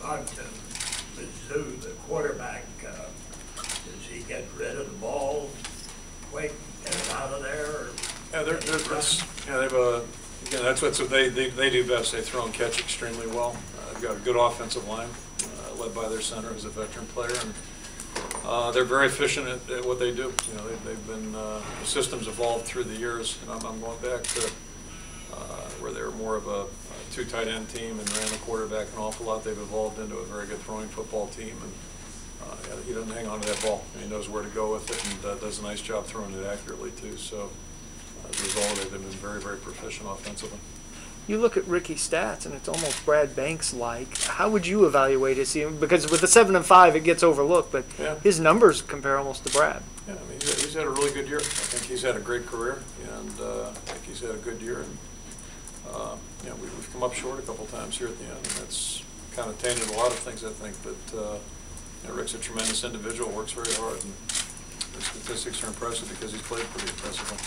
talk to Mizzou, the quarterback. Does he get rid of the ball quick, get it out of there? Or again, that's what they do best. They throw and catch extremely well. They've got a good offensive line, led by their center, who's a veteran player, and they're very efficient at what they do. You know, they've been the system's evolved through the years, and I'm going back to where they were more of a two tight end team and ran the quarterback an awful lot. They've evolved into a very good throwing football team, and he doesn't hang on to that ball. He knows where to go with it, and does a nice job throwing it accurately too. So as a result, they've been very, very proficient offensively. You look at Ricky's stats, and it's almost Brad Banks-like. How would you evaluate his team? Because with the 7-5, it gets overlooked, but his numbers compare almost to Brad. Yeah, I mean, he's had a really good year. I think he's had a great career, and I think he's had a good year. And you know, we've come up short a couple times here at the end, and that's kind of tainted a lot of things, I think. But you know, Rick's a tremendous individual, works very hard, and his statistics are impressive because he's played pretty impressively.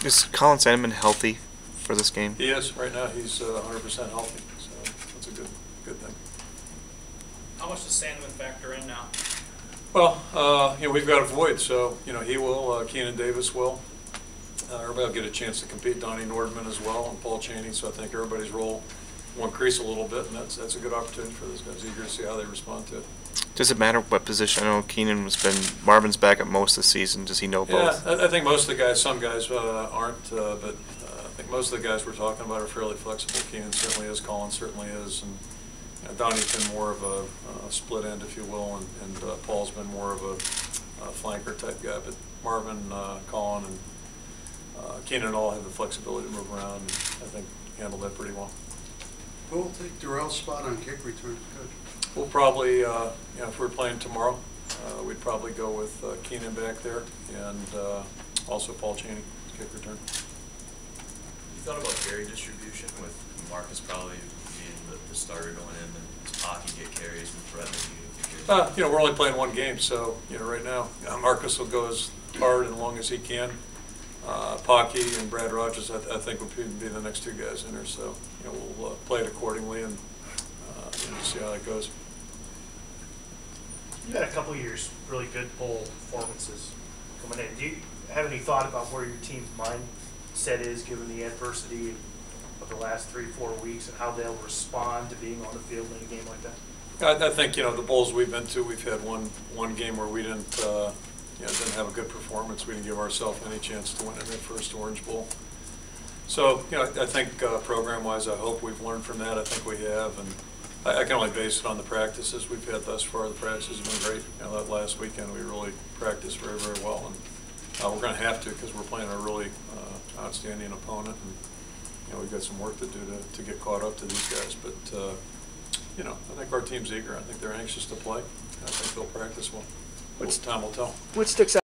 Is Colin Sandeman healthy for this game? He is. Right now he's 100% healthy, so that's a good thing. How much does Sandeman factor in now? Well, you know, we've got a void, so you know, he will, Keenan Davis will. Everybody will get a chance to compete. Donnie Nordman as well, and Paul Chaney. So I think everybody's role will increase a little bit, and that's a good opportunity for those guys. Eager to see how they respond to it. Does it matter what position? I know Marvin's back at most this season. Does he know both? Yeah, I think most of the guys, some guys aren't, but I think most of the guys we're talking about are fairly flexible. Keenan certainly is, Colin certainly is, and you know, Donnie's been more of a split end, if you will, and Paul's been more of a flanker type guy. But Marvin, Colin, and Keenan all have the flexibility to move around, and I think handle that pretty well. Who will take Derrell's spot on kick return, Coach? We'll probably, you know, if we're playing tomorrow, we'd probably go with Keenan back there, and also Paul Chaney, kick return. You thought about carry distribution with Marcus probably being the starter going in, and Hockey get carries and Brett? You know, we're only playing one game, so you know, right now Marcus will go as hard and long as he can. Pocky and Brad Rogers, I think, will be the next two guys in there. So you know, we'll play it accordingly and you know, see how that goes. You had a couple of years really good bowl performances coming in. Do you have any thought about where your team's mindset is given the adversity of the last 3-4 weeks and how they'll respond to being on the field in a game like that? I think, you know, the bowls we've been to, we've had one game where we didn't have a good performance. We didn't give ourselves any chance to win in that first Orange Bowl. So, you know, I think program-wise, I hope we've learned from that. I think we have, and I can only base it on the practices we've had thus far. The practices have been great. You know, that last weekend we really practiced very, very well, and we're going to have to because we're playing a really outstanding opponent, and you know, we've got some work to do to get caught up to these guys. But you know, I think our team's eager. I think they're anxious to play. I think they'll practice well. Time will tell. What sticks out